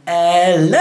Hello,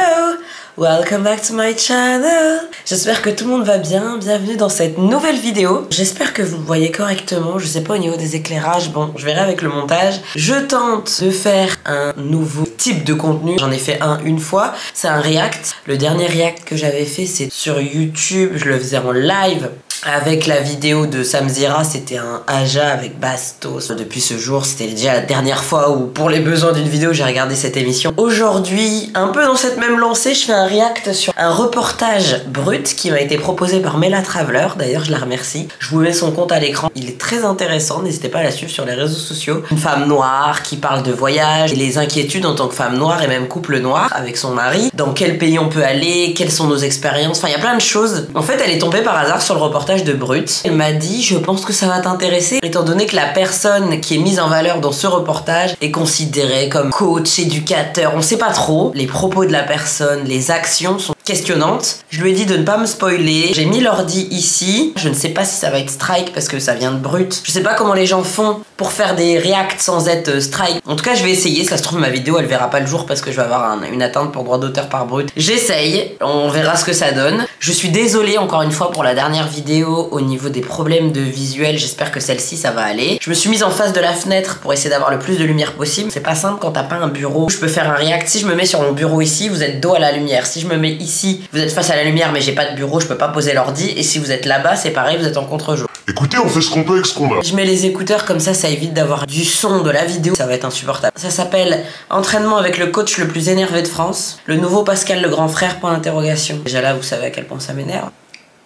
welcome back to my channel. J'espère que tout le monde va bien, bienvenue dans cette nouvelle vidéo. J'espère que vous me voyez correctement, je sais pas au niveau des éclairages, bon je verrai avec le montage. Je tente de faire un nouveau type de contenu, j'en ai fait une fois, c'est un react. Le dernier react que j'avais fait c'est sur YouTube, je le faisais en live. Avec la vidéo de Samzira, c'était un Aja avec Bastos. Depuis ce jour, c'était déjà la dernière fois où, pour les besoins d'une vidéo, j'ai regardé cette émission. Aujourd'hui, un peu dans cette même lancée, je fais un react sur un reportage brut qui m'a été proposé par Mela Traveler. D'ailleurs, je la remercie. Je vous mets son compte à l'écran. Il est très intéressant, n'hésitez pas à la suivre sur les réseaux sociaux. Une femme noire qui parle de voyage et les inquiétudes en tant que femme noire et même couple noir avec son mari. Dans quel pays on peut aller, quelles sont nos expériences. Enfin, il y a plein de choses. En fait, elle est tombée par hasard sur le reportage de Brut. Elle m'a dit je pense que ça va t'intéresser étant donné que la personne qui est mise en valeur dans ce reportage est considérée comme coach, éducateur, on sait pas trop. Les propos de la personne, les actions sont questionnantes. Je lui ai dit de ne pas me spoiler. J'ai mis l'ordi ici. Je ne sais pas si ça va être strike parce que ça vient de Brut. Je sais pas comment les gens font pour faire des reacts sans être strike. En tout cas, je vais essayer. Ça se trouve, ma vidéo, elle verra pas le jour parce que je vais avoir une atteinte pour droit d'auteur par Brut. J'essaye. On verra ce que ça donne. Je suis désolée encore une fois pour la dernière vidéo au niveau des problèmes de visuel. J'espère que celle-ci, ça va aller. Je me suis mise en face de la fenêtre pour essayer d'avoir le plus de lumière possible. C'est pas simple quand t'as pas un bureau. Je peux faire un react. Si je me mets sur mon bureau ici, vous êtes dos à la lumière. Si je me mets ici, vous êtes face à la lumière mais j'ai pas de bureau, je peux pas poser l'ordi. Et si vous êtes là-bas, c'est pareil, vous êtes en contre-jour. Écoutez, on fait ce qu'on peut avec ce qu'on a. Je mets les écouteurs comme ça évite d'avoir du son de la vidéo. Ça va être insupportable. Ça s'appelle Entraînement avec le coach le plus énervé de France. Le nouveau Pascal le grand frère, point d'interrogation. Déjà là, vous savez à quel point ça m'énerve.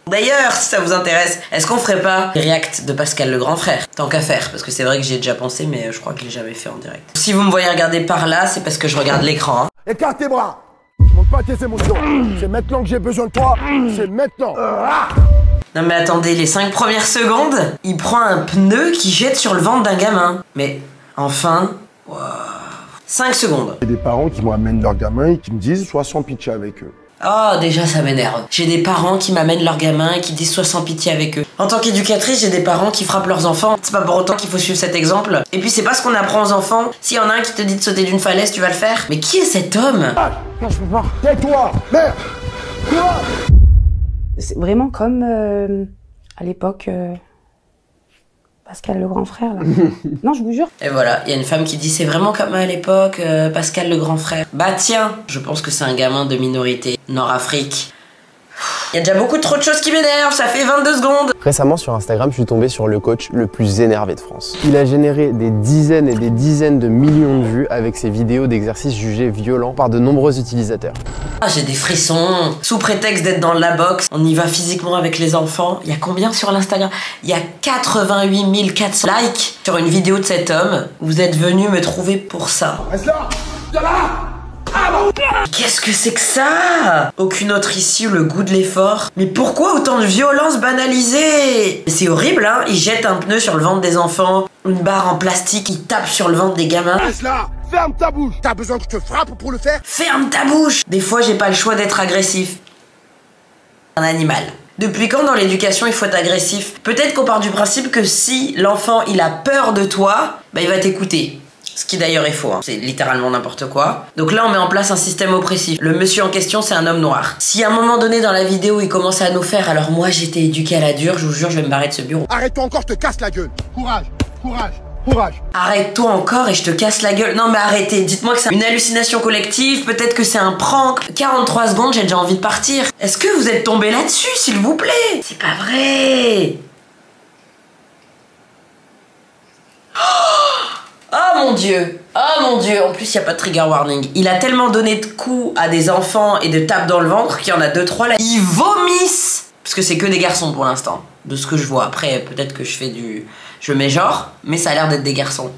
D'ailleurs, si ça vous intéresse, est-ce qu'on ferait pas les reacts de Pascal le grand frère? Tant qu'à faire, parce que c'est vrai que j'y ai déjà pensé, mais je crois que je l'ai jamais fait en direct. Si vous me voyez regarder par là, c'est parce que je regarde l'écran. Hein. Écarte tes bras. Je montre pas tes émotions. C'est maintenant que j'ai besoin de toi. C'est maintenant. Non mais attendez, les 5 premières secondes, il prend un pneu qui jette sur le ventre d'un gamin. Mais enfin, wow. 5 secondes. J'ai des parents qui m'amènent leurs gamins et qui me disent sois sans pitié avec eux. Oh, déjà ça m'énerve. J'ai des parents qui m'amènent leurs gamins et qui disent sois sans pitié avec eux. En tant qu'éducatrice, j'ai des parents qui frappent leurs enfants. C'est pas pour autant qu'il faut suivre cet exemple. Et puis c'est pas ce qu'on apprend aux enfants. S'il y en a un qui te dit de sauter d'une falaise, tu vas le faire. Mais qui est cet homme? Non, je peux pas. Tais-toi, merde. Quoi? C'est vraiment comme à l'époque Pascal le grand frère là. Non, je vous jure. Et voilà, il y a une femme qui dit c'est vraiment comme à l'époque Pascal le grand frère. Bah tiens, je pense que c'est un gamin de minorité Nord-Afrique. Il y a déjà beaucoup trop de choses qui m'énervent, ça fait 22 secondes. Récemment sur Instagram, je suis tombé sur le coach le plus énervé de France. Il a généré des dizaines et des dizaines de millions de vues avec ses vidéos d'exercices jugés violents par de nombreux utilisateurs. Ah, j'ai des frissons. Sous prétexte d'être dans la boxe, on y va physiquement avec les enfants. Il y a combien sur l'Instagram? Il y a 88 400 likes sur une vidéo de cet homme. Vous êtes venu me trouver pour ça. Reste là. Viens là. Qu'est-ce que c'est que ça? Aucune autre issue, le goût de l'effort. Mais pourquoi autant de violence banalisée? C'est horrible, hein. Il jette un pneu sur le ventre des enfants, une barre en plastique, il tape sur le ventre des gamins. Reste là. Ferme ta bouche. T'as besoin que je te frappe pour le faire? Ferme ta bouche. Des fois, j'ai pas le choix d'être agressif. Un animal. Depuis quand dans l'éducation il faut être agressif? Peut-être qu'on part du principe que si l'enfant il a peur de toi, bah il va t'écouter. Ce qui d'ailleurs est faux, hein. C'est littéralement n'importe quoi. Donc là on met en place un système oppressif. Le monsieur en question c'est un homme noir. Si à un moment donné dans la vidéo il commence à nous faire alors moi j'étais éduqué à la dure, je vous jure je vais me barrer de ce bureau. Arrête-toi encore, je te casse la gueule. Courage, courage, courage. Arrête-toi encore et je te casse la gueule. Non mais arrêtez, dites-moi que c'est une hallucination collective, peut-être que c'est un prank. 43 secondes, j'ai déjà envie de partir. Est-ce que vous êtes tombé là-dessus, s'il vous plaît? C'est pas vrai. Oh mon dieu! Oh mon dieu! En plus, il n'y a pas de trigger warning. Il a tellement donné de coups à des enfants et de tapes dans le ventre qu'il y en a 2-3 là. Ils vomissent! Parce que c'est que des garçons pour l'instant. De ce que je vois. Après, peut-être que je fais du... Je mets genre, mais ça a l'air d'être des garçons.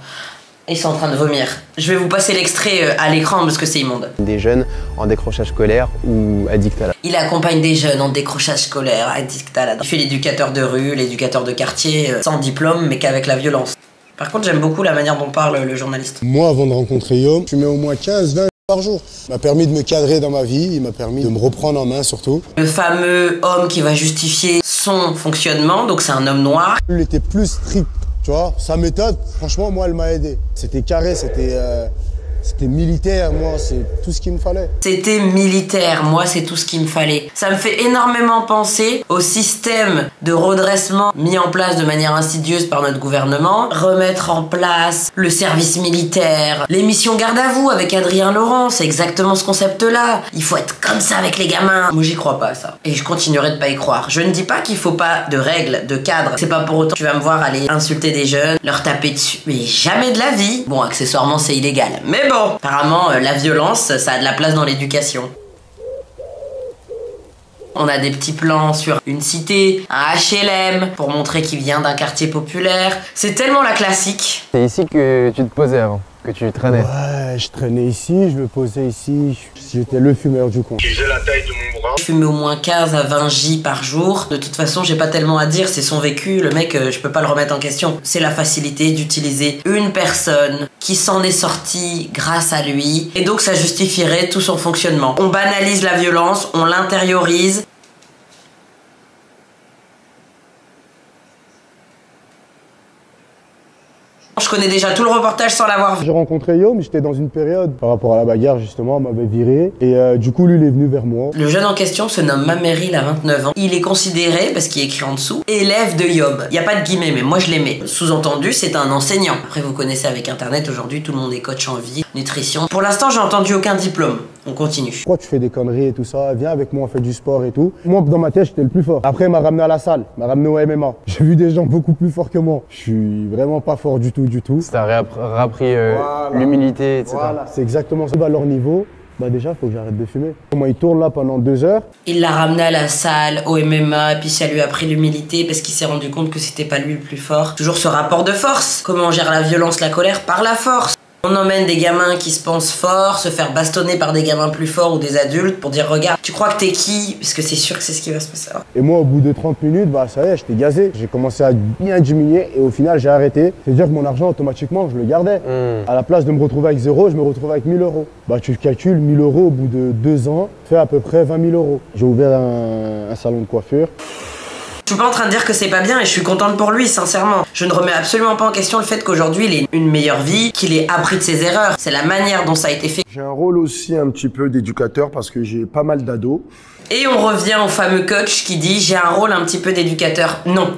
Ils sont en train de vomir. Je vais vous passer l'extrait à l'écran parce que c'est immonde. Des jeunes en décrochage scolaire ou addicts à la... Il accompagne des jeunes en décrochage scolaire, addicts à la... Il fait l'éducateur de rue, l'éducateur de quartier, sans diplôme, mais qu'avec la violence. Par contre, j'aime beaucoup la manière dont parle le journaliste. Moi, avant de rencontrer Yo, je fumais au moins 15-20 par jour. Il m'a permis de me cadrer dans ma vie, il m'a permis de me reprendre en main surtout. Le fameux homme qui va justifier son fonctionnement, donc c'est un homme noir. Il était plus strict, Tu vois, sa méthode, franchement, moi, elle m'a aidé. C'était carré, c'était militaire, moi, c'est tout ce qu'il me fallait. C'était militaire, moi c'est tout ce qu'il me fallait. Ça me fait énormément penser au système de redressement mis en place de manière insidieuse par notre gouvernement. Remettre en place le service militaire, les missions garde à vous avec Adrien Laurent, c'est exactement ce concept-là. Il faut être comme ça avec les gamins. Moi j'y crois pas à ça. Et je continuerai de pas y croire. Je ne dis pas qu'il faut pas de règles, de cadres. C'est pas pour autant que tu vas me voir aller insulter des jeunes, leur taper dessus. Mais jamais de la vie. Bon, accessoirement c'est illégal. Mais bon, apparemment, la violence, ça a de la place dans l'éducation. On a des petits plans sur une cité, un HLM, pour montrer qu'il vient d'un quartier populaire. C'est tellement la classique. C'est ici que tu te posais avant, que tu traînais. Ouais, je traînais ici, je me posais ici. J'étais le fumeur du coin. J'ai la taille de mon bras. Je fumais au moins 15 à 20 J par jour. De toute façon, j'ai pas tellement à dire, c'est son vécu. Le mec, je peux pas le remettre en question. C'est la facilité d'utiliser une personne qui s'en est sortie grâce à lui. Et donc, ça justifierait tout son fonctionnement. On banalise la violence, on l'intériorise. Je connais déjà tout le reportage sans l'avoir vu. J'ai rencontré Yom, j'étais dans une période par rapport à la bagarre justement, on m'avait viré et du coup lui il est venu vers moi. Le jeune en question se nomme Mameri, il a 29 ans. Il est considéré, parce qu'il est écrit en dessous, élève de Yom. Il n'y a pas de guillemets, mais moi je l'aimais. Sous-entendu, c'est un enseignant. Après vous connaissez avec internet, aujourd'hui tout le monde est coach en vie, nutrition. Pour l'instant j'ai entendu aucun diplôme. On continue. Pourquoi tu fais des conneries et tout ça? Viens avec moi, on fait du sport et tout. Moi dans ma tête j'étais le plus fort. Après il m'a ramené à la salle, il m'a ramené au MMA. J'ai vu des gens beaucoup plus forts que moi. Je suis vraiment pas fort du tout. Ça t'a réappris l'humilité, etc. Voilà, c'est exactement ça. À leur niveau, bah déjà, il faut que j'arrête de fumer. Moi, il tourne là pendant 2 heures. Il l'a ramené à la salle, au MMA, puis ça lui a pris l'humilité parce qu'il s'est rendu compte que c'était pas lui le plus fort. Toujours ce rapport de force. Comment on gère la violence, la colère? Par la force. On emmène des gamins qui se pensent forts, se faire bastonner par des gamins plus forts ou des adultes pour dire regarde, tu crois que t'es qui? Parce que c'est sûr que c'est ce qui va se passer. Et moi, au bout de 30 minutes, bah ça y est, j'étais gazé. J'ai commencé à bien diminuer et au final, j'ai arrêté. C'est-à-dire que mon argent, automatiquement, je le gardais. À la place de me retrouver avec 0, je me retrouvais avec 1000 euros. Bah tu calcules, 1000 euros au bout de 2 ans, fait à peu près 20 000 euros. J'ai ouvert un salon de coiffure. Je suis pas en train de dire que c'est pas bien et je suis contente pour lui, sincèrement. Je ne remets absolument pas en question le fait qu'aujourd'hui il ait une meilleure vie, qu'il ait appris de ses erreurs. C'est la manière dont ça a été fait. J'ai un rôle aussi un petit peu d'éducateur parce que j'ai pas mal d'ados. Et on revient au fameux coach qui dit j'ai un rôle un petit peu d'éducateur. Non.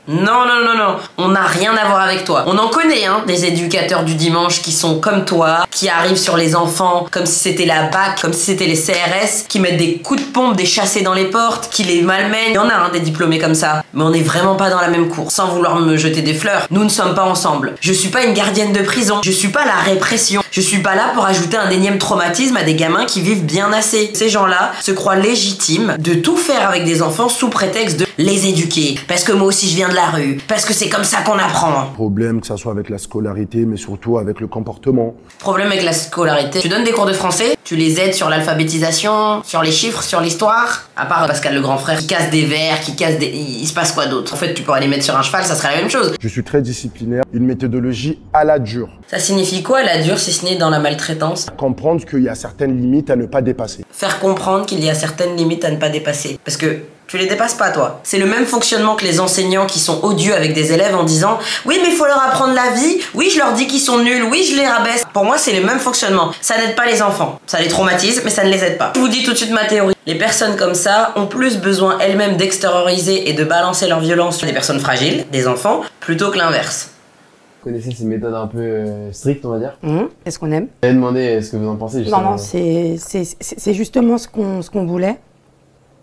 Non, non, non, non, on n'a rien à voir avec toi. On en connaît, hein, des éducateurs du dimanche qui sont comme toi, qui arrivent sur les enfants comme si c'était la BAC, comme si c'était les CRS, qui mettent des coups de pompe, des chassés dans les portes, qui les malmènent. Il y en a, hein, des diplômés comme ça. Mais on n'est vraiment pas dans la même cour. Sans vouloir me jeter des fleurs, nous ne sommes pas ensemble. Je suis pas une gardienne de prison. Je suis pas la répression. Je suis pas là pour ajouter un énième traumatisme à des gamins qui vivent bien assez. Ces gens-là se croient légitimes de tout faire avec des enfants sous prétexte de les éduquer. Parce que moi aussi je viens de la rue. Parce que c'est comme ça qu'on apprend. Problème que ça soit avec la scolarité, mais surtout avec le comportement. Problème avec la scolarité. Tu donnes des cours de français, tu les aides sur l'alphabétisation, sur les chiffres, sur l'histoire. À part Pascal le grand frère qui casse des verres, qui casse des... Il se passe quoi d'autre? En fait, tu pourrais les mettre sur un cheval, ça serait la même chose. Je suis très disciplinaire. Une méthodologie à la dure. Ça signifie quoi la dure si ce n'est dans la maltraitance? Comprendre qu'il y a certaines limites à ne pas dépasser. Faire comprendre qu'il y a certaines limites à ne pas dépasser. Parce que tu les dépasses pas, toi. C'est le même fonctionnement que les enseignants qui sont odieux avec des élèves en disant « Oui, mais il faut leur apprendre la vie. Oui, je leur dis qu'ils sont nuls. Oui, je les rabaisse. » Pour moi, c'est le même fonctionnement. Ça n'aide pas les enfants. Ça les traumatise, mais ça ne les aide pas. Je vous dis tout de suite ma théorie. Les personnes comme ça ont plus besoin elles-mêmes d'extérioriser et de balancer leur violence sur des personnes fragiles, des enfants, plutôt que l'inverse. Vous connaissez ces méthodes un peu strictes, on va dire? C'est ce qu'on aime. J'avais demandé ce que vous en pensez, justement. Non, non, c'est justement ce qu'on voulait.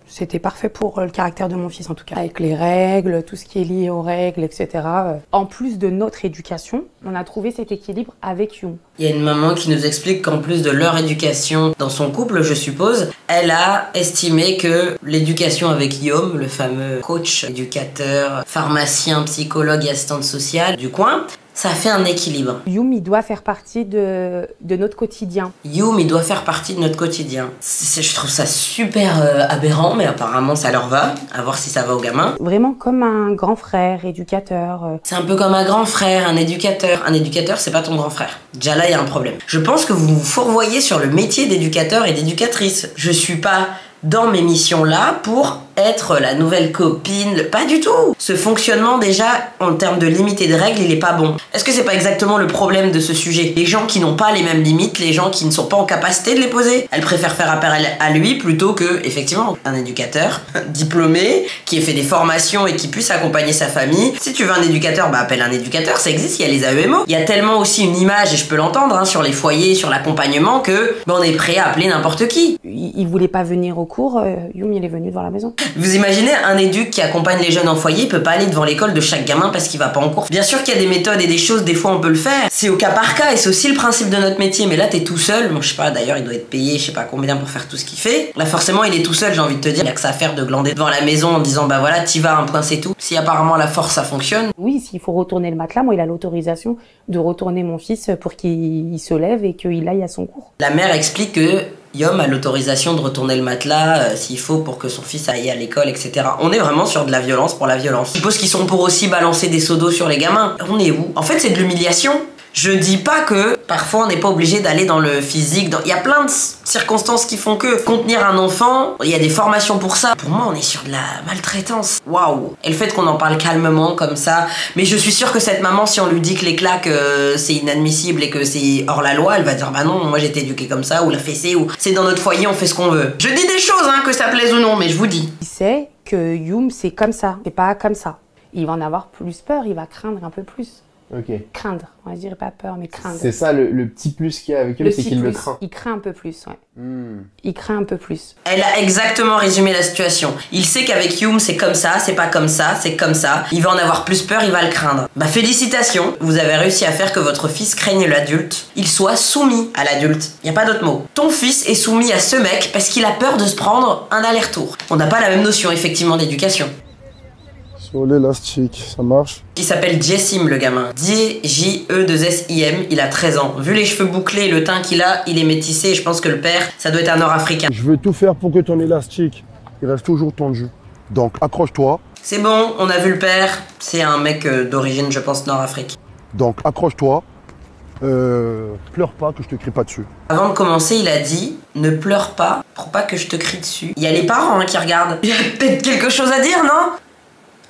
C'était parfait pour le caractère de mon fils, en tout cas. Avec les règles, tout ce qui est lié aux règles, etc. En plus de notre éducation, on a trouvé cet équilibre avec Youm. Il y a une maman qui nous explique qu'en plus de leur éducation dans son couple, je suppose, elle a estimé que l'éducation avec Youm, le fameux coach, éducateur, pharmacien, psychologue et assistante sociale du coin, ça fait un équilibre. Youm, il doit faire partie de notre quotidien. Youm, il doit faire partie de notre quotidien. Je trouve ça super aberrant, mais apparemment ça leur va. À voir si ça va aux gamins. Vraiment comme un grand frère, éducateur. C'est un peu comme un grand frère, un éducateur. Un éducateur, c'est pas ton grand frère. Déjà là, il y a un problème. Je pense que vous vous fourvoyez sur le métier d'éducateur et d'éducatrice. Je suis pas dans mes missions là pour être la nouvelle copine, pas du tout. Ce fonctionnement déjà, en termes de limites et de règles, il est pas bon. Est-ce que c'est pas exactement le problème de ce sujet? Les gens qui n'ont pas les mêmes limites, les gens qui ne sont pas en capacité de les poser. Elle préfère faire appel à lui plutôt que, effectivement, un éducateur diplômé, qui ait fait des formations et qui puisse accompagner sa famille. Si tu veux un éducateur, bah appelle un éducateur, ça existe, il y a les AEMO. Il y a tellement aussi une image, et je peux l'entendre, hein, sur les foyers, sur l'accompagnement, que bah, on est prêt à appeler n'importe qui. Il voulait pas venir au cours, Youm il est venu devant la maison. Vous imaginez un éduc qui accompagne les jeunes en foyer, il peut pas aller devant l'école de chaque gamin parce qu'il va pas en cours. Bien sûr qu'il y a des méthodes et des choses, des fois on peut le faire. C'est au cas par cas et c'est aussi le principe de notre métier. Mais là t'es tout seul, bon je sais pas, d'ailleurs il doit être payé je sais pas combien pour faire tout ce qu'il fait. Là forcément il est tout seul, j'ai envie de te dire, il y a que ça à faire de glander devant la maison en disant bah voilà t'y vas, un point c'est tout. Si apparemment la force ça fonctionne. Oui, s'il faut retourner le matelas, moi il a l'autorisation de retourner mon fils pour qu'il se lève et qu'il aille à son cours. La mère explique que Yom a l'autorisation de retourner le matelas s'il faut pour que son fils aille à l'école, etc. On est vraiment sur de la violence pour la violence. Je suppose qu'ils sont pour aussi balancer des seaux d'eau sur les gamins. On est où? En fait, c'est de l'humiliation. Je dis pas que parfois on n'est pas obligé d'aller dans le physique. Il y a plein de circonstances qui font que contenir un enfant, il y a des formations pour ça. Pour moi, on est sur de la maltraitance. Waouh! Et le fait qu'on en parle calmement comme ça. Mais je suis sûre que cette maman, si on lui dit que les claques c'est inadmissible et que c'est hors la loi, elle va dire bah non, moi j'ai été éduquée comme ça, ou la fessée, ou c'est dans notre foyer, on fait ce qu'on veut. Je dis des choses, hein, que ça plaise ou non, mais je vous dis. Il sait que Youm c'est comme ça, c'est pas comme ça. Il va en avoir plus peur, il va craindre un peu plus. Ok. Craindre, on va dire pas peur, mais craindre. C'est ça le petit plus qu'il y a avec lui, c'est qu'il le craint. Il craint un peu plus, ouais. Il craint un peu plus. Elle a exactement résumé la situation. Il sait qu'avec Youm, c'est comme ça, c'est pas comme ça, c'est comme ça. Il va en avoir plus peur, il va le craindre. Bah félicitations, vous avez réussi à faire que votre fils craigne l'adulte. Il soit soumis à l'adulte. Y a pas d'autre mot. Ton fils est soumis à ce mec parce qu'il a peur de se prendre un aller-retour. On n'a pas la même notion, effectivement, d'éducation. Sur l'élastique, ça marche. Il s'appelle Jessim, le gamin. J-E-2-S-I-M. Il a 13 ans. Vu les cheveux bouclés et le teint qu'il a, il est métissé et je pense que le père, ça doit être un nord-africain. Je veux tout faire pour que ton élastique, il reste toujours tendu. Donc accroche-toi. C'est bon, on a vu le père. C'est un mec d'origine, je pense, nord-afrique. Donc accroche-toi. Pleure pas que je te crie pas dessus. Avant de commencer, il a dit « Ne pleure pas pour pas que je te crie dessus ». Il y a les parents qui regardent. Il y a peut-être quelque chose à dire, non ?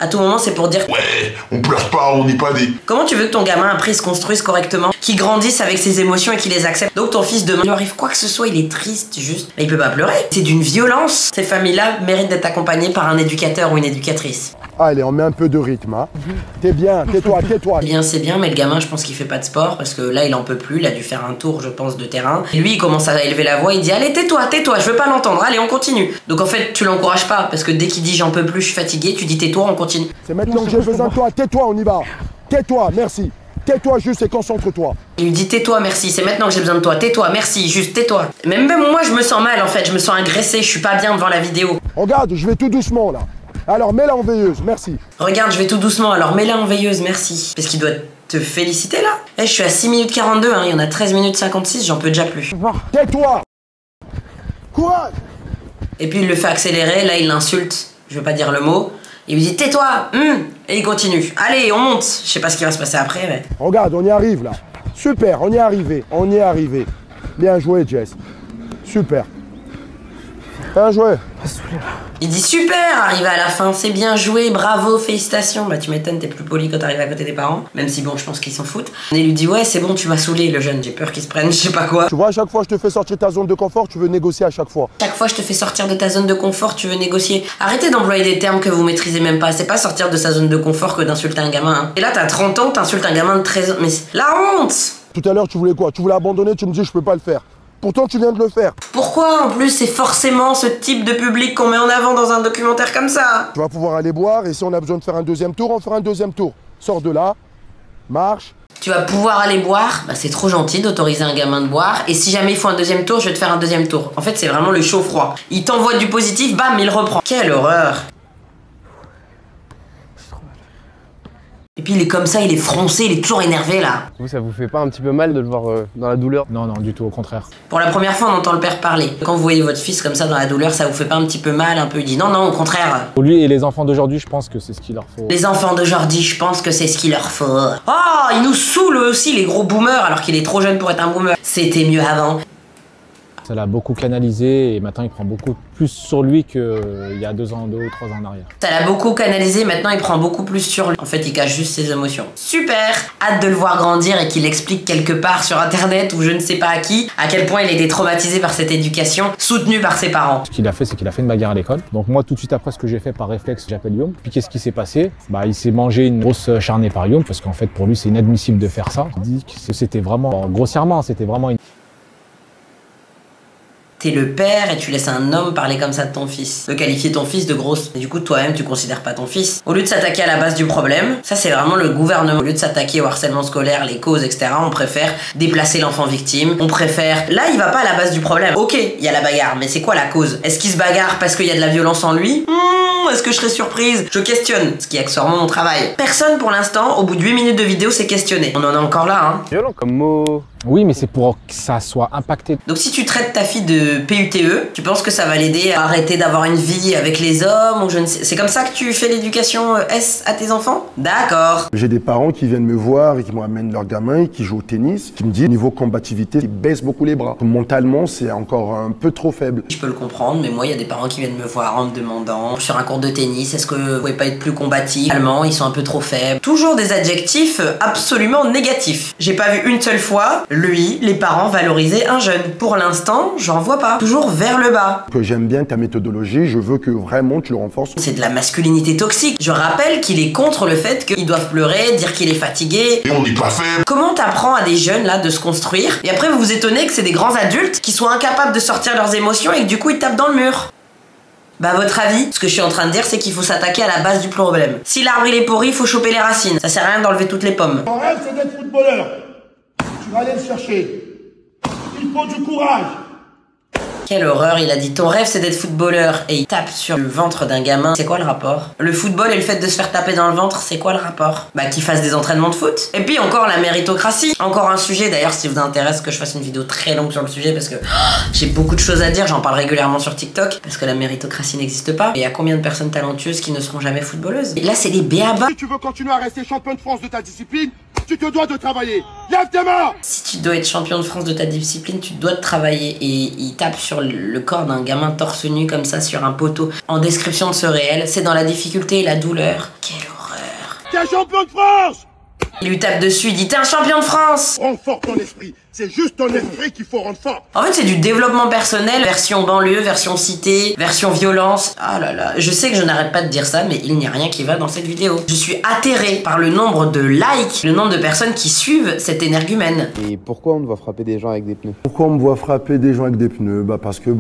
À tout moment, c'est pour dire Ouais, on pleure pas, on n'est pas des... Comment tu veux que ton gamin après se construise correctement, qu'il grandisse avec ses émotions et qu'il les accepte? Donc ton fils demain, il lui arrive quoi que ce soit, il est triste juste, mais il peut pas pleurer. C'est d'une violence. Ces familles-là méritent d'être accompagnées par un éducateur ou une éducatrice. Allez, on met un peu de rythme, hein. T'es bien, tais-toi, tais-toi. C'est bien, mais le gamin, je pense qu'il fait pas de sport parce que là, il en peut plus. Il a dû faire un tour, je pense, de terrain. Et lui, il commence à élever la voix. Il dit allez, tais-toi, tais-toi, je veux pas l'entendre. Allez, on continue. Donc en fait, tu l'encourages pas parce que dès qu'il dit j'en peux plus, je suis fatigué, tu dis tais-toi, on continue. C'est maintenant que j'ai besoin de toi. Tais-toi, on y va. Tais-toi, merci. Tais-toi juste et concentre-toi. Il lui dit tais-toi, merci, c'est maintenant que j'ai besoin de toi. Tais-toi, merci, juste tais-toi. Même moi, je me sens mal en fait. Je me sens agressée. Je suis pas bien devant la vidéo. Regarde, je vais tout doucement là. Alors mets-la en veilleuse, merci. Regarde, je vais tout doucement, alors mets-la en veilleuse, merci. Parce qu'il doit te féliciter là. Je suis à 6 minutes 42, hein, il y en a 13 minutes 56, j'en peux déjà plus. Tais-toi. Courage. Et puis il le fait accélérer, là il l'insulte, je veux pas dire le mot. Il lui dit tais-toi, et il continue. Allez, on monte. Je sais pas ce qui va se passer après, mais... Regarde, on y arrive là. Super, on y est arrivé, on y est arrivé. Bien joué, Jess. Super. Bien joué. Il dit super, arrivé à la fin, c'est bien joué, bravo, félicitations. Bah tu m'étonnes, t'es plus poli quand t'arrives à côté des parents, même si bon, je pense qu'ils s'en foutent. Et il lui dit ouais, c'est bon, tu m'as saoulé le jeune, j'ai peur qu'il se prenne, je sais pas quoi. Tu vois, à chaque fois je te fais sortir de ta zone de confort, tu veux négocier à chaque fois. Chaque fois je te fais sortir de ta zone de confort, tu veux négocier. Arrêtez d'employer des termes que vous maîtrisez même pas, c'est pas sortir de sa zone de confort que d'insulter un gamin. Hein. Et là t'as 30 ans, t'insultes un gamin de 13 ans, mais la honte. Tout à l'heure tu voulais quoi? Tu voulais abandonner, tu me dis je peux pas le faire. Pourtant, tu viens de le faire. Pourquoi en plus c'est forcément ce type de public qu'on met en avant dans un documentaire comme ça? Tu vas pouvoir aller boire et si on a besoin de faire un deuxième tour, on fera un deuxième tour. Sors de là, marche. Tu vas pouvoir aller boire, bah c'est trop gentil d'autoriser un gamin de boire. Et si jamais il faut un deuxième tour, je vais te faire un deuxième tour. En fait, c'est vraiment le chaud-froid. Il t'envoie du positif, bam, il reprend. Quelle horreur! Et puis il est comme ça, il est froncé, il est toujours énervé là. Vous, ça vous fait pas un petit peu mal de le voir dans la douleur? Non, non, du tout, au contraire. Pour la première fois, on entend le père parler. Quand vous voyez votre fils comme ça dans la douleur, ça vous fait pas un petit peu mal, un peu? Il dit non, non, au contraire. Pour lui et les enfants d'aujourd'hui, je pense que c'est ce qu'il leur faut. Les enfants d'aujourd'hui, je pense que c'est ce qu'il leur faut. Oh, il nous saoule aussi, les gros boomers, alors qu'il est trop jeune pour être un boomer. C'était mieux avant. Ça l'a beaucoup canalisé et maintenant il prend beaucoup plus sur lui qu'il y a 2 ans, 2 ou 3 ans en arrière. Ça l'a beaucoup canalisé, maintenant il prend beaucoup plus sur lui. En fait, il cache juste ses émotions. Super! Hâte de le voir grandir et qu'il explique quelque part sur internet ou je ne sais pas à qui, à quel point il a été traumatisé par cette éducation, soutenue par ses parents. Ce qu'il a fait, c'est qu'il a fait une bagarre à l'école. Donc moi, tout de suite après, ce que j'ai fait par réflexe, j'appelle Youm. Puis qu'est-ce qui s'est passé? Il s'est mangé une grosse charnée par Youm parce qu'en fait, pour lui, c'est inadmissible de faire ça. Il dit que c'était vraiment, grossièrement, c'était vraiment une... T'es le père et tu laisses un homme parler comme ça de ton fils. De qualifier ton fils de grosse. Et du coup, toi-même, tu considères pas ton fils. Au lieu de s'attaquer à la base du problème, ça c'est vraiment le gouvernement. Au lieu de s'attaquer au harcèlement scolaire, les causes, etc., on préfère déplacer l'enfant victime. On préfère... Là, il va pas à la base du problème. Ok, il y a la bagarre, mais c'est quoi la cause? Est-ce qu'il se bagarre parce qu'il y a de la violence en lui? Est-ce que je serais surprise? Je questionne, ce qui est accessoirement mon travail. Personne pour l'instant, au bout de 8 minutes de vidéo, s'est questionné. On en est encore là, hein. Violent comme mot. Oui, mais c'est pour que ça soit impacté. Donc si tu traites ta fille de PUTE, tu penses que ça va l'aider à arrêter d'avoir une vie avec les hommes ou je ne sais... C'est comme ça que tu fais l'éducation S à tes enfants? D'accord. J'ai des parents qui viennent me voir et qui m'amènent leur gamin qui joue au tennis, qui me disent niveau combativité, ils baissent beaucoup les bras. Mentalement, c'est encore un peu trop faible. Je peux le comprendre, mais moi, il y a des parents qui viennent me voir en me demandant sur un cours de tennis, est-ce que vous pouvez pas être plus combatif? Allemand, ils sont un peu trop faibles. Toujours des adjectifs absolument négatifs. J'ai pas vu une seule fois lui, les parents valoriser un jeune. Pour l'instant, j'en vois pas. Toujours vers le bas. Que j'aime bien ta méthodologie, je veux que vraiment tu le renforces. C'est de la masculinité toxique. Je rappelle qu'il est contre le fait qu'ils doivent pleurer, dire qu'il est fatigué. Et on n'est pas faible. Comment t'apprends à des jeunes là de se construire et après vous vous étonnez que c'est des grands adultes qui soient incapables de sortir leurs émotions et que du coup ils tapent dans le mur? Bah à votre avis, ce que je suis en train de dire c'est qu'il faut s'attaquer à la base du problème. Si l'arbre il est pourri, il faut choper les racines. Ça sert à rien d'enlever toutes les pommes. Mon rêve c'est d'être footballeur. Tu vas aller le chercher. Il faut du courage. Quelle horreur, il a dit ton rêve c'est d'être footballeur et il tape sur le ventre d'un gamin. C'est quoi le rapport? Le football et le fait de se faire taper dans le ventre, c'est quoi le rapport? Bah qu'il fasse des entraînements de foot. Et puis encore la méritocratie. Encore un sujet, d'ailleurs si vous intéresse que je fasse une vidéo très longue sur le sujet parce que j'ai beaucoup de choses à dire, j'en parle régulièrement sur TikTok parce que la méritocratie n'existe pas. Et il y a combien de personnes talentueuses qui ne seront jamais footballeuses? Et là c'est les béabas. Si tu veux continuer à rester champion de France de ta discipline, tu te dois de travailler. Lève tes mains! Si tu dois être champion de France de ta discipline, tu dois te travailler. Et il tape sur le corps d'un gamin torse nu comme ça sur un poteau. En description de ce réel, c'est dans la difficulté et la douleur. Quelle horreur. T'es champion de France! Il lui tape dessus, il dit t'es un champion de France! Rends fort ton esprit. C'est juste ton esprit qu'il faut rendre fort. En fait, c'est du développement personnel, version banlieue, version cité, version violence. Ah là là, je sais que je n'arrête pas de dire ça, mais il n'y a rien qui va dans cette vidéo. Je suis atterrée par le nombre de likes, le nombre de personnes qui suivent cet énergumène. Et pourquoi on doit frapper des gens avec des pneus? Pourquoi on me voit frapper des gens avec des pneus? Parce que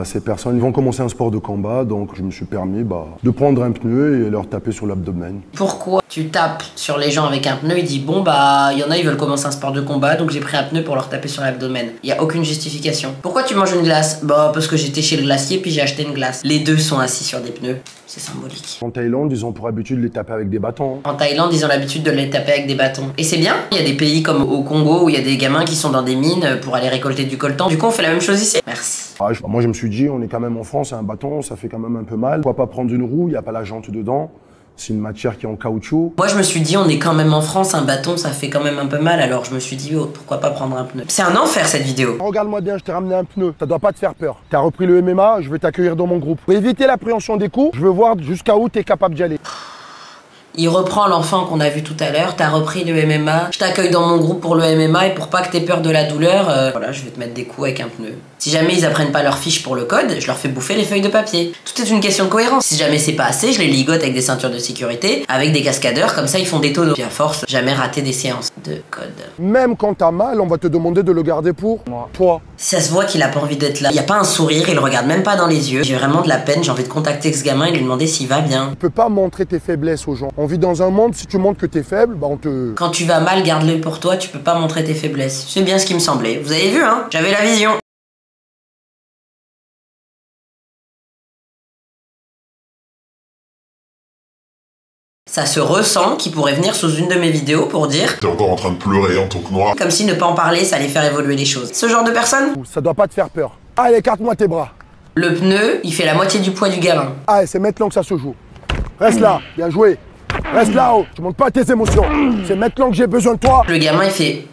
ces personnes vont commencer un sport de combat, donc je me suis permis de prendre un pneu et leur taper sur l'abdomen. Pourquoi tu tapes sur les gens avec un pneu? Il dit bon il y en a ils veulent commencer un sport de combat, donc j'ai pris un pneu pour leur taper sur l'abdomen. Il y a aucune justification. Pourquoi tu manges une glace? Parce que j'étais chez le glacier puis j'ai acheté une glace. Les deux sont assis sur des pneus. C'est symbolique. En Thaïlande, ils ont pour habitude de les taper avec des bâtons. En Thaïlande, ils ont l'habitude de les taper avec des bâtons. Et c'est bien. Il y a des pays comme au Congo où il y a des gamins qui sont dans des mines pour aller récolter du coltan. Du coup, on fait la même chose ici. Merci. Moi, je me suis dit, on est quand même en France, un bâton, ça fait quand même un peu mal. Pourquoi pas prendre une roue? Il n'y a pas la jante dedans. C'est une matière qui est en caoutchouc. Moi, je me suis dit, on est quand même en France, un bâton, ça fait quand même un peu mal. Alors, je me suis dit, pourquoi pas prendre un pneu? C'est un enfer, cette vidéo. Regarde-moi bien, je t'ai ramené un pneu. Ça doit pas te faire peur. T'as repris le MMA, je vais t'accueillir dans mon groupe. Pour éviter l'appréhension des coups, je veux voir jusqu'à où t'es capable d'y aller. Il reprend l'enfant qu'on a vu tout à l'heure, t'as repris le MMA, je t'accueille dans mon groupe pour le MMA et pour pas que t'aies peur de la douleur, voilà, je vais te mettre des coups avec un pneu. Si jamais ils apprennent pas leur fiche pour le code, je leur fais bouffer les feuilles de papier. Tout est une question de cohérence. Si jamais c'est pas assez, je les ligote avec des ceintures de sécurité, avec des cascadeurs, comme ça ils font des tonneaux. Puis à force, jamais rater des séances de code. Même quand t'as mal, on va te demander de le garder pour toi. Ça se voit qu'il a pas envie d'être là. Il y a pas un sourire, il regarde même pas dans les yeux. J'ai vraiment de la peine, j'ai envie de contacter ce gamin et lui demander s'il va bien. Tu peux pas montrer tes faiblesses aux gens. On vit dans un monde, si tu montres que t'es faible, on te... Quand tu vas mal, garde-le pour toi, tu peux pas montrer tes faiblesses. C'est bien ce qui me semblait. Vous avez vu, hein? J'avais la vision. Ça se ressent qu'il pourrait venir sous une de mes vidéos pour dire... T'es encore en train de pleurer en tant que noir. Comme si ne pas en parler, ça allait faire évoluer les choses. Ce genre de personne? Ça doit pas te faire peur. Allez, écarte-moi tes bras. Le pneu, il fait la moitié du poids du gamin. Allez, c'est maintenant que ça se joue. Reste là, bien joué. Reste là-haut, tu montres pas tes émotions. C'est maintenant que j'ai besoin de toi. Le gamin il fait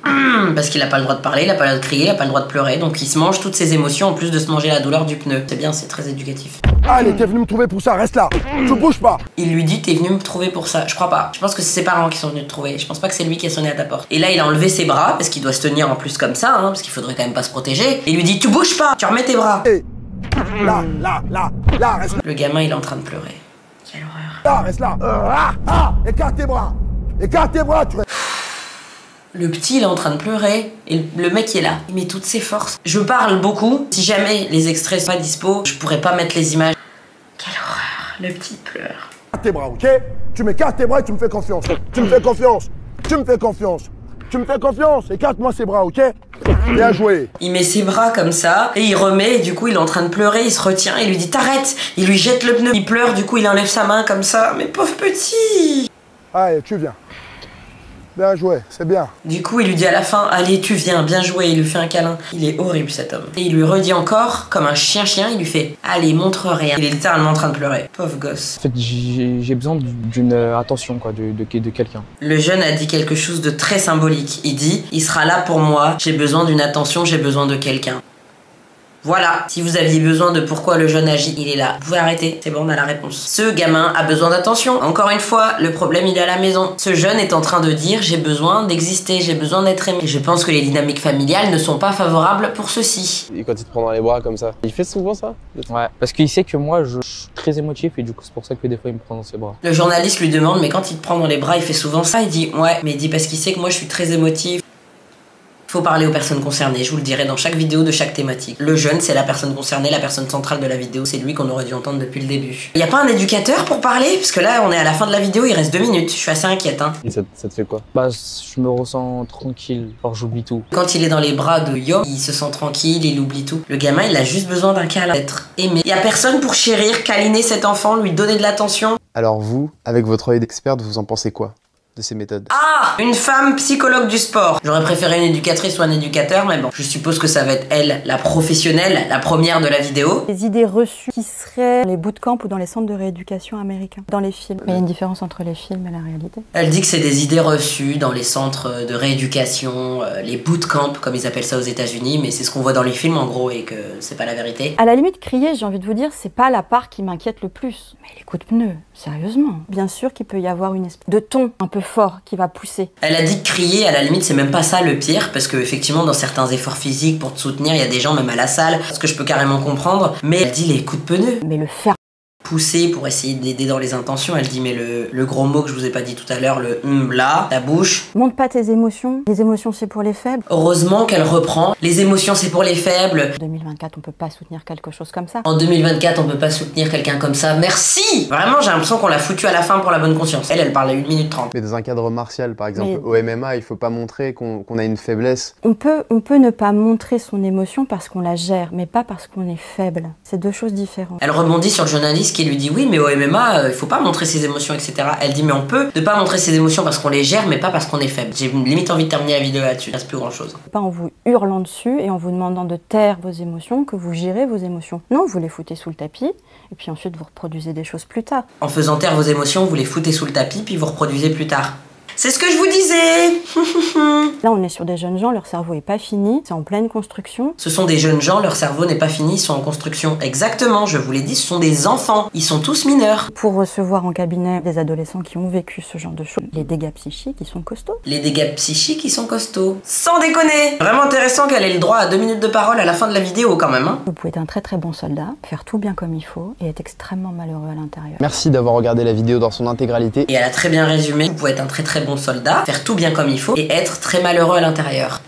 parce qu'il a pas le droit de parler, il a pas le droit de crier, il a pas le droit de pleurer, donc il se mange toutes ses émotions en plus de se manger la douleur du pneu. C'est bien, c'est très éducatif. Allez, t'es venu me trouver pour ça, reste là. Tu bouges pas. Il lui dit t'es venu me trouver pour ça. Je crois pas. Je pense que c'est ses parents qui sont venus te trouver. Je pense pas que c'est lui qui a sonné à ta porte. Et là il a enlevé ses bras parce qu'il doit se tenir en plus comme ça, hein, parce qu'il faudrait quand même pas se protéger. Et il lui dit tu bouges pas, tu remets tes bras. Hey. Là, reste là. Le gamin il est en train de pleurer. Quelle horreur. Là, reste là. Écarte tes bras. Écarte tes bras, tu restes. Le petit il est en train de pleurer et le mec il est là. Il met toutes ses forces. Je parle beaucoup. Si jamais les extraits sont pas dispo, je pourrais pas mettre les images. Quelle horreur. Le petit pleure. Écarte tes bras, ok? Tu m'écartes tes bras et tu me fais confiance. Tu me fais confiance. Tu me fais confiance. Tu me fais confiance. Écarte-moi ses bras, ok? Bien joué. Il met ses bras comme ça et il remet et du coup il est en train de pleurer, il se retient et il lui dit t'arrêtes. Il lui jette le pneu. Il pleure, du coup il enlève sa main comme ça. Mais pauvre petit. Allez, tu viens. Bien joué, c'est bien. Du coup il lui dit à la fin allez tu viens, bien joué. Il lui fait un câlin. Il est horrible cet homme. Et il lui redit encore comme un chien, il lui fait allez montre rien. Il est littéralement en train de pleurer. Pauvre gosse. En fait j'ai besoin d'une attention quoi, de quelqu'un. Le jeune a dit quelque chose de très symbolique. Il dit il sera là pour moi, j'ai besoin d'une attention, j'ai besoin de quelqu'un. Voilà, si vous aviez besoin de pourquoi le jeune agit, il est là. Vous pouvez arrêter, c'est bon, on a la réponse. Ce gamin a besoin d'attention. Encore une fois, le problème il est à la maison. Ce jeune est en train de dire j'ai besoin d'exister, j'ai besoin d'être aimé. Et je pense que les dynamiques familiales ne sont pas favorables pour ceci. Et quand il te prend dans les bras comme ça, il fait souvent ça? Ouais, parce qu'il sait que moi je suis très émotif et du coup c'est pour ça que des fois il me prend dans ses bras. Le journaliste lui demande mais quand il te prend dans les bras, il fait souvent ça. Il dit ouais, mais il dit parce qu'il sait que moi je suis très émotif. Faut parler aux personnes concernées, je vous le dirai dans chaque vidéo de chaque thématique. Le jeune, c'est la personne concernée, la personne centrale de la vidéo, c'est lui qu'on aurait dû entendre depuis le début. Y a pas un éducateur pour parler? Parce que là, on est à la fin de la vidéo, il reste 2 minutes, je suis assez inquiète, hein. Et ça te fait quoi? Bah je me ressens tranquille, alors j'oublie tout. Quand il est dans les bras de Yo, il se sent tranquille, il oublie tout. Le gamin, il a juste besoin d'un câlin, d'être aimé. Y a personne pour chérir, câliner cet enfant, lui donner de l'attention. Alors vous, avec votre œil d'experte, vous en pensez quoi de ces méthodes? Ah, une femme psychologue du sport. J'aurais préféré une éducatrice ou un éducateur, mais bon, je suppose que ça va être elle, la professionnelle, la première de la vidéo. Les idées reçues qui seraient dans les bootcamps ou dans les centres de rééducation américains, dans les films. Mais il y a une différence entre les films et la réalité. Elle dit que c'est des idées reçues dans les centres de rééducation, les bootcamps, comme ils appellent ça aux États-Unis, mais c'est ce qu'on voit dans les films en gros et que c'est pas la vérité. À la limite, crier, j'ai envie de vous dire, c'est pas la part qui m'inquiète le plus. Mais les coups de pneu, sérieusement. Bien sûr qu'il peut y avoir une espèce de ton un peu fort qui va pousser. Elle a dit que crier, à la limite, c'est même pas ça le pire, parce que effectivement, dans certains efforts physiques pour te soutenir, il y a des gens même à la salle, ce que je peux carrément comprendre. Mais elle dit les coups de pneu. Mais le faire pousser pour essayer d'aider dans les intentions. Elle dit mais le gros mot que je vous ai pas dit tout à l'heure, le là, ta bouche. Montre pas tes émotions. Les émotions c'est pour les faibles. Heureusement qu'elle reprend. Les émotions c'est pour les faibles. En 2024 on peut pas soutenir quelque chose comme ça. En 2024 on peut pas soutenir quelqu'un comme ça. Merci. Vraiment j'ai l'impression qu'on l'a foutu à la fin pour la bonne conscience. Elle parle à 1 minute 30. Mais dans un cadre martial par exemple, au MMA il faut pas montrer qu'on a une faiblesse. On peut ne pas montrer son émotion parce qu'on la gère, mais pas parce qu'on est faible. C'est deux choses différentes. Elle rebondit sur le journaliste qui lui dit oui mais au MMA il faut pas montrer ses émotions etc. Elle dit mais on peut ne pas montrer ses émotions parce qu'on les gère mais pas parce qu'on est faible. J'ai limite envie de terminer la vidéo là-dessus, il reste plus grand chose. Pas en vous hurlant dessus et en vous demandant de taire vos émotions que vous gérez vos émotions. Non, vous les foutez sous le tapis et puis ensuite vous reproduisez des choses plus tard. En faisant taire vos émotions, vous les foutez sous le tapis puis vous reproduisez plus tard. C'est ce que je vous disais. Là, on est sur des jeunes gens, leur cerveau est pas fini, c'est en pleine construction. Ce sont des jeunes gens, leur cerveau n'est pas fini, ils sont en construction. Exactement, je vous l'ai dit, ce sont des enfants. Ils sont tous mineurs. Pour recevoir en cabinet des adolescents qui ont vécu ce genre de choses, les dégâts psychiques, ils sont costauds. Les dégâts psychiques, ils sont costauds. Sans déconner. Vraiment intéressant qu'elle ait le droit à 2 minutes de parole à la fin de la vidéo quand même. Hein. Vous pouvez être un très très bon soldat, faire tout bien comme il faut et être extrêmement malheureux à l'intérieur. Merci d'avoir regardé la vidéo dans son intégralité. Et elle a très bien résumé. Vous pouvez être un très très bon soldat, faire tout bien comme il faut et être très malheureux à l'intérieur.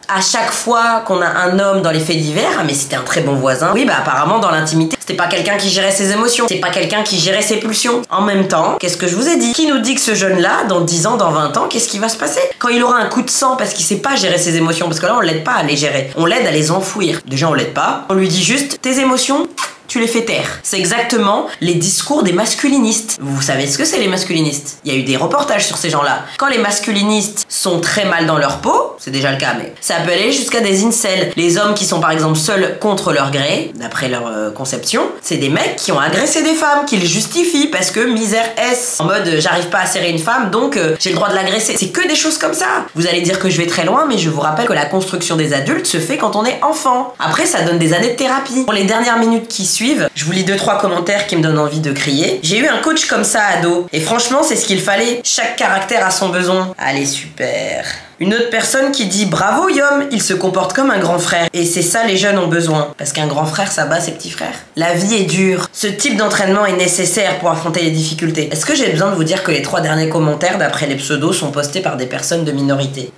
À chaque fois qu'on a un homme dans les faits divers, mais c'était un très bon voisin, oui bah apparemment dans l'intimité, c'était pas quelqu'un qui gérait ses émotions, c'est pas quelqu'un qui gérait ses pulsions. En même temps, qu'est-ce que je vous ai dit? Qui nous dit que ce jeune-là, dans 10 ans, dans 20 ans, qu'est-ce qui va se passer? Quand il aura un coup de sang parce qu'il sait pas gérer ses émotions, parce que là on l'aide pas à les gérer, on l'aide à les enfouir. Déjà on l'aide pas, on lui dit juste, tes émotions, tu les fais taire. C'est exactement les discours des masculinistes. Vous savez ce que c'est les masculinistes? Il y a eu des reportages sur ces gens-là. Quand les masculinistes sont très mal dans leur peau, c'est déjà le cas, mais ça peut aller jusqu'à des incels. Les hommes qui sont par exemple seuls contre leur gré, d'après leur conception, c'est des mecs qui ont agressé des femmes, qui le justifient parce que misère S. En mode j'arrive pas à serrer une femme donc j'ai le droit de l'agresser. C'est que des choses comme ça. Vous allez dire que je vais très loin, mais je vous rappelle que la construction des adultes se fait quand on est enfant. Après, ça donne des années de thérapie. Pour les dernières minutes qui suivent, je vous lis 2-3 commentaires qui me donnent envie de crier. J'ai eu un coach comme ça ado, et franchement, c'est ce qu'il fallait. Chaque caractère a son besoin. Allez, super. Une autre personne qui dit bravo Yom, il se comporte comme un grand frère. Et c'est ça les jeunes ont besoin. Parce qu'un grand frère, ça bat ses petits frères. La vie est dure. Ce type d'entraînement est nécessaire pour affronter les difficultés. Est-ce que j'ai besoin de vous dire que les 3 derniers commentaires, d'après les pseudos, sont postés par des personnes de minorité?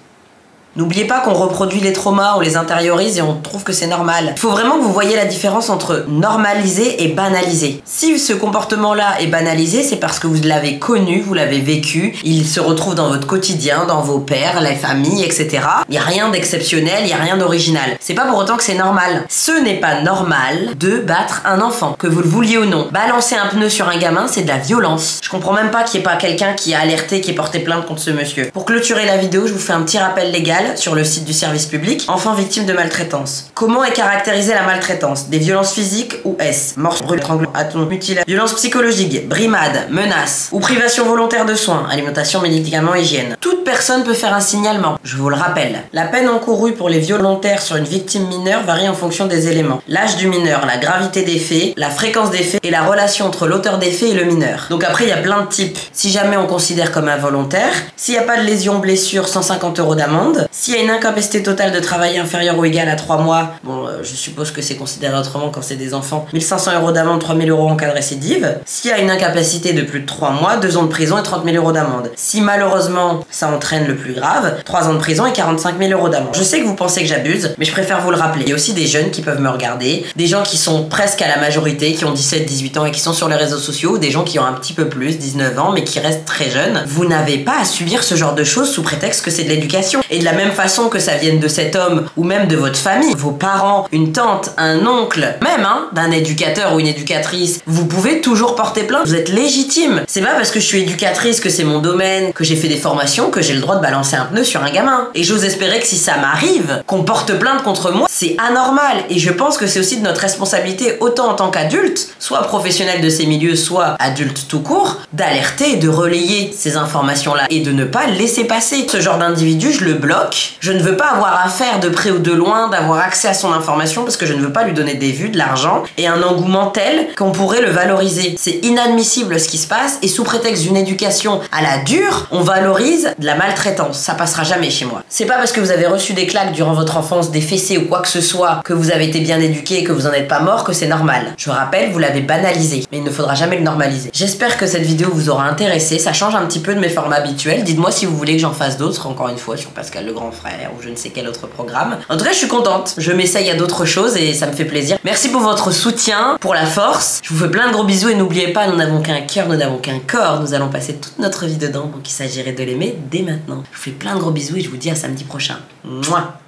N'oubliez pas qu'on reproduit les traumas, on les intériorise et on trouve que c'est normal. Il faut vraiment que vous voyez la différence entre normaliser et banaliser. Si ce comportement-là est banalisé, c'est parce que vous l'avez connu, vous l'avez vécu, il se retrouve dans votre quotidien, dans vos pères, la famille, etc. Il n'y a rien d'exceptionnel, il n'y a rien d'original. C'est pas pour autant que c'est normal. Ce n'est pas normal de battre un enfant, que vous le vouliez ou non. Balancer un pneu sur un gamin, c'est de la violence. Je comprends même pas qu'il n'y ait pas quelqu'un qui a alerté, qui ait porté plainte contre ce monsieur. Pour clôturer la vidéo, je vous fais un petit rappel légal sur le site du service public. Enfant victime de maltraitance. Comment est caractérisée la maltraitance? Des violences physiques ou S? Mort, brûle, étranglement, atteinte, mutilation. Violence psychologique, brimade, menace ou privation volontaire de soins, alimentation, médicaments, hygiène. Toute personne peut faire un signalement. Je vous le rappelle. La peine encourue pour les volontaires sur une victime mineure varie en fonction des éléments. L'âge du mineur, la gravité des faits, la fréquence des faits et la relation entre l'auteur des faits et le mineur. Donc après, il y a plein de types. Si jamais on considère comme involontaire, s'il n'y a pas de lésion, blessure, 150 € d'amende. S'il y a une incapacité totale de travail inférieure ou égale à 3 mois, bon, je suppose que c'est considéré autrement quand c'est des enfants, 1500 € d'amende, 3000 € en cas de récidive. S'il y a une incapacité de plus de 3 mois, 2 ans de prison et 30 000 € d'amende. Si malheureusement ça entraîne le plus grave, 3 ans de prison et 45 000 € d'amende. Je sais que vous pensez que j'abuse, mais je préfère vous le rappeler. Il y a aussi des jeunes qui peuvent me regarder, des gens qui sont presque à la majorité, qui ont 17-18 ans et qui sont sur les réseaux sociaux, ou des gens qui ont un petit peu plus, 19 ans, mais qui restent très jeunes. Vous n'avez pas à subir ce genre de choses sous prétexte que c'est de l'éducation. Et de la même façon que ça vienne de cet homme ou même de votre famille, vos parents, une tante, un oncle, même d'un éducateur ou une éducatrice, vous pouvez toujours porter plainte, vous êtes légitime. C'est pas parce que je suis éducatrice, que c'est mon domaine, que j'ai fait des formations, que j'ai le droit de balancer un pneu sur un gamin. Et j'ose espérer que si ça m'arrive, qu'on porte plainte contre moi, c'est anormal. Et je pense que c'est aussi de notre responsabilité, autant en tant qu'adulte, soit professionnel de ces milieux, soit adulte tout court, d'alerter et de relayer ces informations-là et de ne pas laisser passer. Ce genre d'individu, je le bloque. Je ne veux pas avoir affaire de près ou de loin, d'avoir accès à son information parce que je ne veux pas lui donner des vues, de l'argent et un engouement tel qu'on pourrait le valoriser. C'est inadmissible ce qui se passe et sous prétexte d'une éducation à la dure, on valorise de la maltraitance. Ça passera jamais chez moi. C'est pas parce que vous avez reçu des claques durant votre enfance, des fessées ou quoi que ce soit, que vous avez été bien éduqué et que vous en êtes pas mort, que c'est normal. Je rappelle, vous l'avez banalisé, mais il ne faudra jamais le normaliser. J'espère que cette vidéo vous aura intéressé. Ça change un petit peu de mes formats habituels. Dites-moi si vous voulez que j'en fasse d'autres, encore une fois, sur Pascal le grand frère ou je ne sais quel autre programme. En tout cas, je suis contente. Je m'essaye à d'autres choses et ça me fait plaisir. Merci pour votre soutien, pour la force. Je vous fais plein de gros bisous et n'oubliez pas, nous n'avons qu'un cœur, nous n'avons qu'un corps. Nous allons passer toute notre vie dedans, donc il s'agirait de l'aimer dès maintenant. Je vous fais plein de gros bisous et je vous dis à samedi prochain. Mouah.